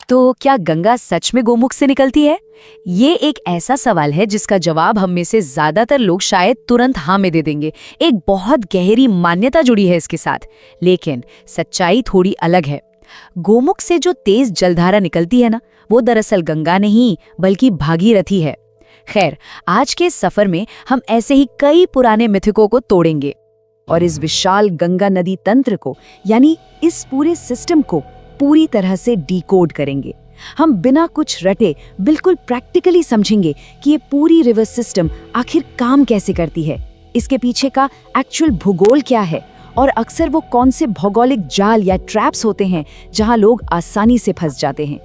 तो क्या गंगा सच में गोमुख से निकलती है? ये एक ऐसा सवाल है जिसका जवाब हम में से ज्यादातर लोग शायद तुरंत हाँ में दे देंगे। एक बहुत गहरी मान्यता जुड़ी है इसके साथ, लेकिन सच्चाई थोड़ी अलग है। गोमुख से जो तेज जलधारा निकलती है ना, वो दरअसल गंगा नहीं बल्कि भागीरथी है। खैर, आज के इस सफर में हम ऐसे ही कई पुराने मिथकों को तोड़ेंगे और इस विशाल गंगा नदी तंत्र को, यानी इस पूरे सिस्टम को पूरी तरह से डिकोड करेंगे। हम बिना कुछ रटे बिल्कुल प्रैक्टिकली समझेंगे कि ये पूरी रिवर सिस्टम आखिर काम कैसे करती है, इसके पीछे का एक्चुअल भूगोल क्या है और अक्सर वो कौन से भौगोलिक जाल या ट्रैप्स होते हैं जहां लोग आसानी से फंस जाते हैं।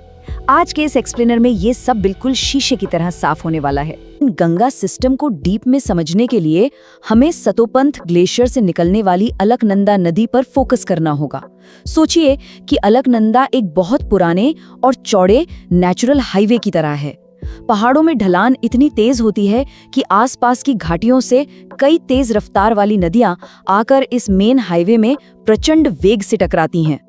आज के इस एक्सप्लेनर में ये सब बिल्कुल शीशे की तरह साफ होने वाला है। गंगा सिस्टम को डीप में समझने के लिए हमें सतोपंथ ग्लेशियर से निकलने वाली अलकनंदा नदी पर फोकस करना होगा। सोचिए कि अलकनंदा एक बहुत पुराने और चौड़े नेचुरल हाईवे की तरह है। पहाड़ों में ढलान इतनी तेज होती है कि आसपास की घाटियों से कई तेज रफ्तार वाली नदियां आकर इस मेन हाईवे में प्रचंड वेग से टकराती हैं।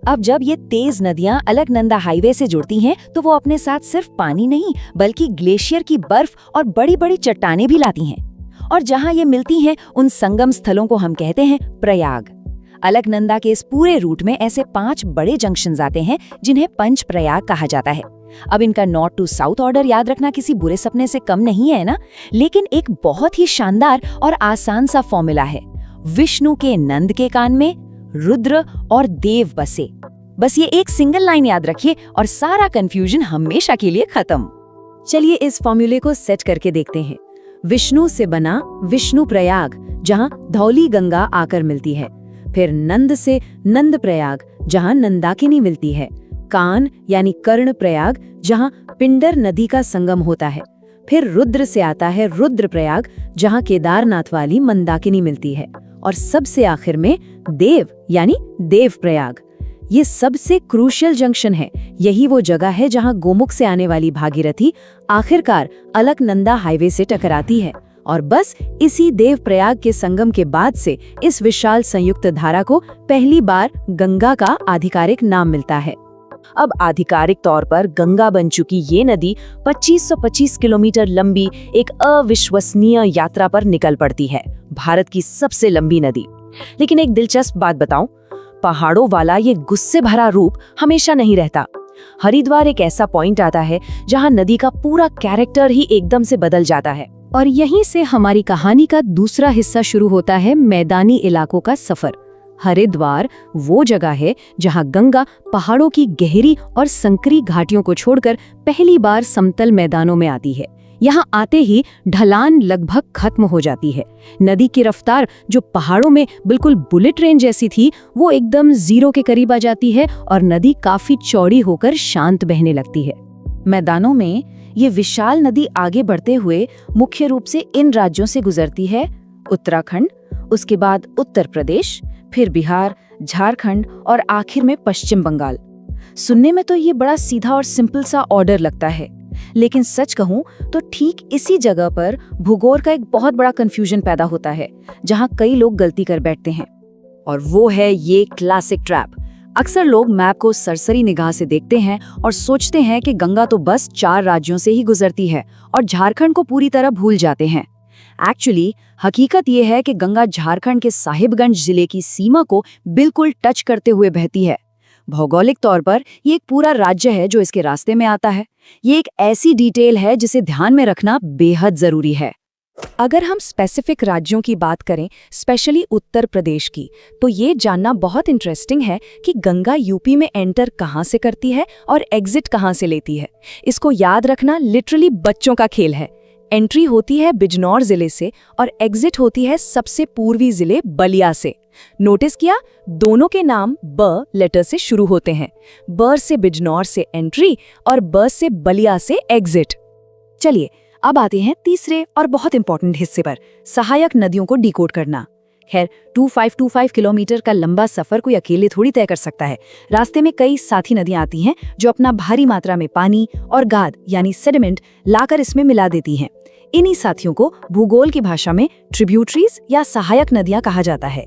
अब जब ये तेज नदियां अलकनंदा हाईवे से जुड़ती हैं, तो वो अपने साथ सिर्फ पानी नहीं बल्कि ग्लेशियर की बर्फ और बड़ी बड़ी चट्टानें भी लाती हैं। और जहां ये मिलती हैं, उन संगम स्थलों को हम कहते हैं प्रयाग। अलकनंदा के इस पूरे रूट में ऐसे 5 बड़े जंक्शंस आते हैं जिन्हें पंच प्रयाग कहा जाता है। अब इनका नॉर्थ टू साउथ ऑर्डर याद रखना किसी बुरे सपने से कम नहीं है ना, लेकिन एक बहुत ही शानदार और आसान सा फॉर्मूला है। विष्णु के नंद के कान में रुद्र और देव बसे। बस ये एक सिंगल लाइन याद रखिए और सारा कंफ्यूजन हमेशा के लिए खत्म। चलिए इस फॉर्मूले को सेट करके देखते हैं। विष्णु से बना विष्णु प्रयाग, जहां धौली गंगा आकर मिलती है। फिर नंद से नंद प्रयाग, जहां नंदाकिनी मिलती है। कान यानी कर्ण प्रयाग, जहां पिंडर नदी का संगम होता है। फिर रुद्र से आता है रुद्र प्रयाग, जहां केदारनाथ वाली मंदाकिनी मिलती है। और सबसे आखिर में देव यानी देव प्रयाग। ये सबसे क्रूशियल जंक्शन है। यही वो जगह है जहां गोमुख से आने वाली भागीरथी आखिरकार अलकनंदा हाईवे से टकराती है। और बस इसी देव प्रयाग के संगम के बाद से इस विशाल संयुक्त धारा को पहली बार गंगा का आधिकारिक नाम मिलता है। अब आधिकारिक तौर पर गंगा बन चुकी ये नदी 2525 किलोमीटर लंबी एक अविश्वसनीय यात्रा पर निकल पड़ती है, भारत की सबसे लंबी नदी। लेकिन एक दिलचस्प बात बताऊं, पहाड़ों वाला ये गुस्से भरा रूप हमेशा नहीं रहता। हरिद्वार एक ऐसा पॉइंट आता है जहां नदी का पूरा कैरेक्टर ही एकदम से बदल जाता है। और यहीं से हमारी कहानी का दूसरा हिस्सा शुरू होता है, मैदानी इलाकों का सफर। हरिद्वार वो जगह है जहां गंगा पहाड़ों की गहरी और संकरी घाटियों को छोड़कर पहली बार समतल मैदानों में आती है। यहाँ आते ही ढलान लगभग खत्म हो जाती है। नदी की रफ्तार जो पहाड़ों में बिल्कुल बुलेट ट्रेन जैसी थी, वो एकदम जीरो के करीब आ जाती है और नदी काफी चौड़ी होकर शांत बहने लगती है। मैदानों में ये विशाल नदी आगे बढ़ते हुए मुख्य रूप से इन राज्यों से गुजरती है: उत्तराखंड, उसके बाद उत्तर प्रदेश, फिर बिहार, झारखंड और आखिर में पश्चिम बंगाल। सुनने में तो ये बड़ा सीधा और सिंपल सा ऑर्डर लगता है, लेकिन सच कहूं तो ठीक इसी जगह पर भूगोल का एक बहुत बड़ा कंफ्यूजन पैदा होता है, जहां कई लोग गलती कर बैठते हैं। और वो है ये क्लासिक ट्रैप। अक्सर लोग मैप को सरसरी निगाह से देखते हैं और सोचते हैं कि गंगा तो बस 4 राज्यों से ही गुजरती है और झारखंड को पूरी तरह भूल जाते हैं। एक्चुअली हकीकत ये है कि गंगा झारखंड के साहिबगंज जिले की सीमा को बिल्कुल टच करते हुए बहती है। भौगोलिक तौर पर ये एक पूरा राज्य है जो इसके रास्ते में आता है। ये एक ऐसी डिटेल है जिसे ध्यान में रखना बेहद जरूरी है। अगर हम स्पेसिफिक राज्यों की बात करें, स्पेशली उत्तर प्रदेश की, तो ये जानना बहुत इंटरेस्टिंग है कि गंगा यूपी में एंटर कहाँ से करती है और एग्जिट कहाँ से लेती है। इसको याद रखना लिटरली बच्चों का खेल है। एंट्री होती है बिजनौर जिले से और एग्जिट होती है सबसे पूर्वी जिले बलिया से। नोटिस किया, दोनों के नाम ब लेटर से शुरू होते हैं। ब से बिजनौर से एंट्री और ब से बलिया से एग्जिट। चलिए अब आते हैं तीसरे और बहुत इंपॉर्टेंट हिस्से पर, सहायक नदियों को डिकोड करना। खैर 2525 किलोमीटर का लंबा सफर कोई अकेले थोड़ी तय कर सकता है। रास्ते में कई साथी नदियां आती हैं जो अपना भारी मात्रा में पानी और गाद यानी सेडिमेंट लाकर इसमें मिला देती हैं। इन्हीं साथियों को भूगोल की भाषा में ट्रिब्यूटरीज या सहायक नदियां कहा जाता है।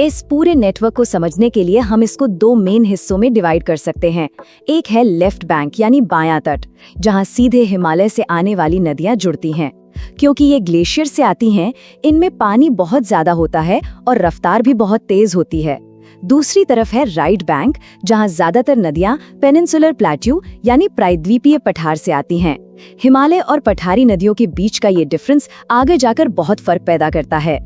इस पूरे नेटवर्क को समझने के लिए हम इसको दो मेन हिस्सों में डिवाइड कर सकते हैं। एक है लेफ्ट बैंक यानी बायां तट, जहां सीधे हिमालय से आने वाली नदियां जुड़ती हैं। क्योंकि ये ग्लेशियर से आती हैं, इनमें पानी बहुत ज्यादा होता है और रफ्तार भी बहुत तेज होती है। दूसरी तरफ है राइट बैंक, जहां ज्यादातर नदियां पेनिनसुलर प्लेट्यू यानी प्रायद्वीपीय पठार से आती हैं। हिमालय और पठारी नदियों के बीच का ये डिफरेंस आगे जाकर बहुत फर्क पैदा करता है।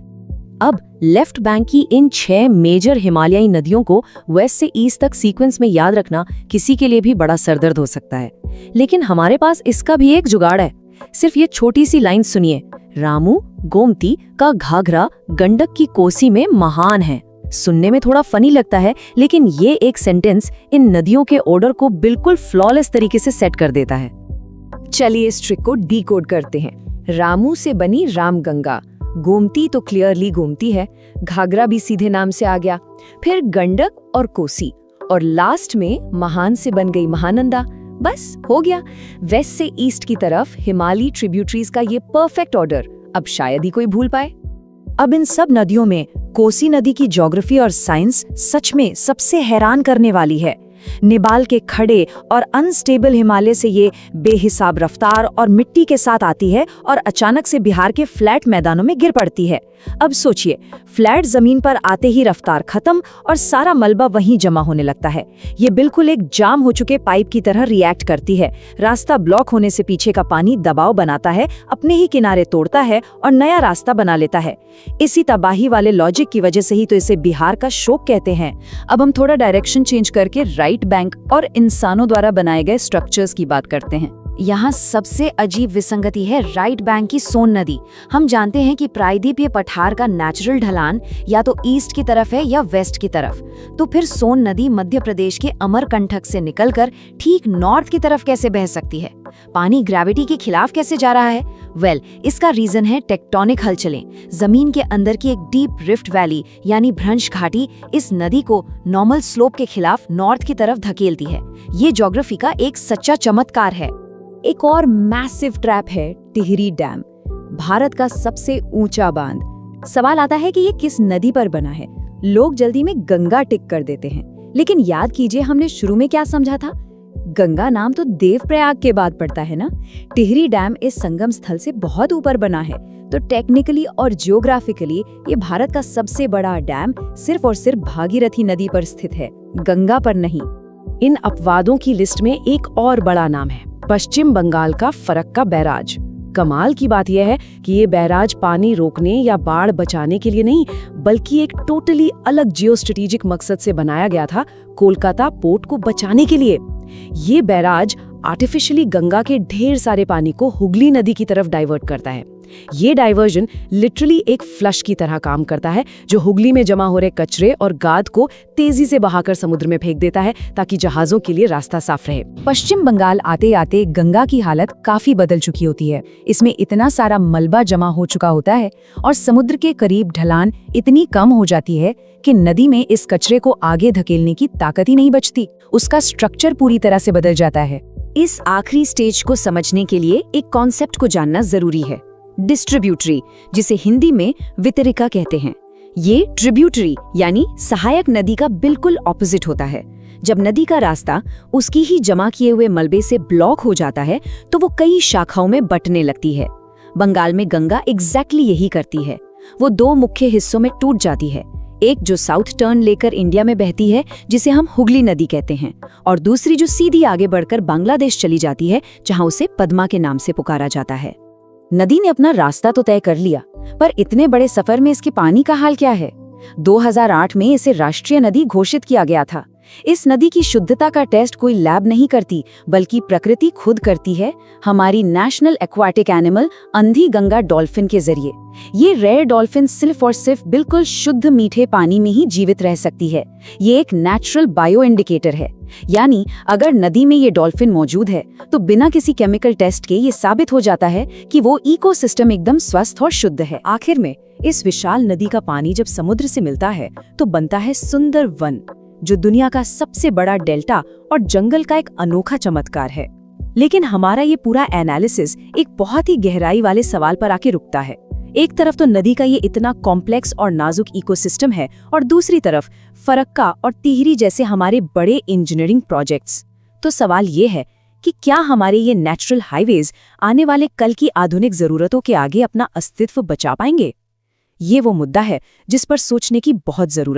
अब लेफ्ट बैंक की इन 6 मेजर हिमालयी नदियों को वेस्ट से ईस्ट तक सीक्वेंस में याद रखना किसी के लिए भी बड़ा सरदर्द हो सकता है, लेकिन हमारे पास इसका भी एक जुगाड़ है। सिर्फ ये छोटी सी लाइन सुनिए, रामू गोमती का घाघरा गंडक की कोसी में महान है। सुनने में थोड़ा फनी लगता है, लेकिन ये एक सेंटेंस इन नदियों के ऑर्डर को बिल्कुल फ्लॉलेस तरीके से सेट कर देता है। चलिए इस ट्रिक को डीकोड करते हैं। रामू से बनी रामगंगा, गोमती तो क्लियरली गोमती है, घाघरा भी सीधे नाम से आ गया, फिर गंडक और कोसी, और लास्ट में महान से बन गई महानंदा। बस हो गया। वेस्ट से ईस्ट की तरफ हिमालयी ट्रिब्यूटरीज का ये परफेक्ट ऑर्डर अब शायद ही कोई भूल पाए। अब इन सब नदियों में कोसी नदी की ज्योग्राफी और साइंस सच में सबसे हैरान करने वाली है। नेपाल के खड़े और अनस्टेबल हिमालय से ये बेहिसाब रफ्तार और मिट्टी के साथ आती है और अचानक से बिहार के फ्लैट मैदानों में गिर पड़ती है। अब सोचिए, फ्लैट जमीन पर आते ही रफ्तार खत्म और सारा मलबा वहीं जमा होने लगता है। ये बिल्कुल एक जाम हो चुके पाइप की तरह रिएक्ट करती है। रास्ता ब्लॉक होने से पीछे का पानी दबाव बनाता है, अपने ही किनारे तोड़ता है और नया रास्ता बना लेता है। इसी तबाही वाले लॉजिक की वजह से ही तो इसे बिहार का शोक कहते हैं। अब हम थोड़ा डायरेक्शन चेंज करके राइट बैंक और इंसानों द्वारा बनाए गए स्ट्रक्चर्स की बात करते हैं। यहाँ सबसे अजीब विसंगति है राइट बैंक की सोन नदी। हम जानते हैं कि प्रायद्वीपीय पठार का नेचुरल ढलान या तो ईस्ट की तरफ है या वेस्ट की तरफ, तो फिर सोन नदी मध्य प्रदेश के अमरकंटक से निकलकर ठीक नॉर्थ की तरफ कैसे बह सकती है? पानी ग्रेविटी के खिलाफ कैसे जा रहा है? इसका रीजन है टेक्टोनिक हलचलें। जमीन के अंदर की एक डीप रिफ्ट वैली यानी भ्रंश घाटी इस नदी को नॉर्मल स्लोप के खिलाफ नॉर्थ की तरफ धकेलती है। ये ज्योग्राफी का एक सच्चा चमत्कार है। एक और मैसिव ट्रैप है टिहरी डैम, भारत का सबसे ऊंचा बांध। सवाल आता है कि ये किस नदी पर बना है? लोग जल्दी में गंगा टिक कर देते हैं, लेकिन याद कीजिए हमने शुरू में क्या समझा था? गंगा नाम तो देवप्रयाग के बाद पड़ता है ना। टिहरी डैम इस संगम स्थल से बहुत ऊपर बना है, तो टेक्निकली और जियोग्राफिकली ये भारत का सबसे बड़ा डैम सिर्फ और सिर्फ भागीरथी नदी पर स्थित है, गंगा पर नहीं। इन अपवादों की लिस्ट में एक और बड़ा नाम है, पश्चिम बंगाल का फरक्का बैराज। कमाल की बात यह है कि ये बैराज पानी रोकने या बाढ़ बचाने के लिए नहीं, बल्कि एक टोटली अलग जियो स्ट्रेटेजिक मकसद से बनाया गया था, कोलकाता पोर्ट को बचाने के लिए। ये बैराज आर्टिफिशियली गंगा के ढेर सारे पानी को हुगली नदी की तरफ डाइवर्ट करता है। ये डाइवर्जन लिटरली एक फ्लश की तरह काम करता है, जो हुगली में जमा हो रहे कचरे और गाद को तेजी से बहाकर समुद्र में फेंक देता है, ताकि जहाजों के लिए रास्ता साफ रहे। पश्चिम बंगाल आते आते गंगा की हालत काफी बदल चुकी होती है। इसमें इतना सारा मलबा जमा हो चुका होता है और समुद्र के करीब ढलान इतनी कम हो जाती है कि नदी में इस कचरे को आगे धकेलने की ताकत ही नहीं बचती। उसका स्ट्रक्चर पूरी तरह से बदल जाता है। इस आखिरी स्टेज को समझने के लिए एक कॉन्सेप्ट को जानना जरूरी है, डिस्ट्रीब्यूटरी, जिसे हिंदी में वितरिका कहते हैं। ये ट्रिब्यूटरी यानी सहायक नदी का बिल्कुल ऑपोजिट होता है। जब नदी का रास्ता उसकी ही जमा किए हुए मलबे से ब्लॉक हो जाता है, तो वो कई शाखाओं में बंटने लगती है। बंगाल में गंगा एग्जैक्टली यही करती है। वो दो मुख्य हिस्सों में टूट जाती है, एक जो साउथ टर्न लेकर इंडिया में बहती है, जिसे हम हुगली नदी कहते हैं, और दूसरी जो सीधी आगे बढ़कर बांग्लादेश चली जाती है, जहां उसे पद्मा के नाम से पुकारा जाता है। नदी ने अपना रास्ता तो तय कर लिया, पर इतने बड़े सफर में इसके पानी का हाल क्या है? 2008 में इसे राष्ट्रीय नदी घोषित किया गया था। इस नदी की शुद्धता का टेस्ट कोई लैब नहीं करती, बल्कि प्रकृति खुद करती है, हमारी नेशनल एक्वाटिक एनिमल अंधी गंगा डॉल्फिन के जरिए। ये रेयर डॉल्फिन सिर्फ और सिर्फ बिल्कुल शुद्ध मीठे पानी में ही जीवित रह सकती है। ये एक नेचुरल बायो इंडिकेटर है, यानी अगर नदी में ये डॉल्फिन मौजूद है तो बिना किसी केमिकल टेस्ट के ये साबित हो जाता है कि वो इकोसिस्टम एकदम स्वस्थ और शुद्ध है। आखिर में इस विशाल नदी का पानी जब समुद्र से मिलता है तो बनता है सुंदर वन, जो दुनिया का सबसे बड़ा डेल्टा और जंगल का एक अनोखा चमत्कार है। लेकिन हमारा ये पूरा एनालिसिस एक बहुत ही गहराई वाले सवाल पर आके रुकता है। एक तरफ तो नदी का ये इतना कॉम्प्लेक्स और नाजुक इकोसिस्टम है और दूसरी तरफ फरक्का और टिहरी जैसे हमारे बड़े इंजीनियरिंग प्रोजेक्ट्स। तो सवाल ये है कि क्या हमारे ये नेचुरल हाईवेज आने वाले कल की आधुनिक जरूरतों के आगे अपना अस्तित्व बचा पाएंगे? ये वो मुद्दा है जिस पर सोचने की बहुत जरूरत